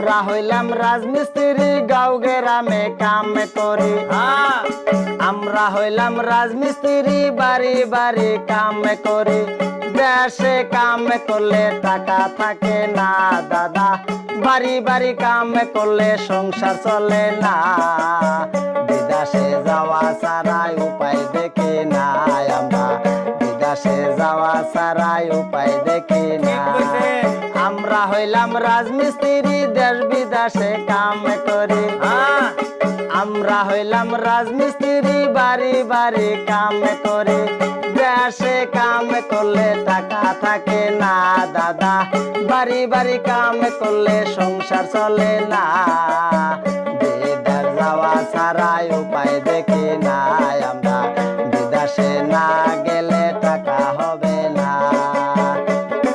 আমরা হইলাম রাজমিস্ত্রি গাঁও গ্রামে কাম করি আমরা হইলাম রাজমিস্ত্রি বাড়ি বাড়ি কাম করি দেশে কাম করলে টাকা থাকে না দাদা বাড়ি বাড়ি কাম করলে সংসার চলে না বিদেশে যাওয়া ছাড়াই উপায় দেখি না আমরা বিদেশে যাওয়া ছাড়াই উপায় দেখি না আমরা হইলাম রাজমিস্ত্রি দেশ বিদেশে কাম করি আমরা হইলাম রাজমিস্ত্রি বাড়ি বাড়ি কাম করি দেশে কাম করলে টাকা থাকে না দাদা বাড়ি বাড়ি কাম করলে সংসার চলে না বিদেশ যাওয়া ছাড়াই উপায় দেখি না আমরা বিদেশে না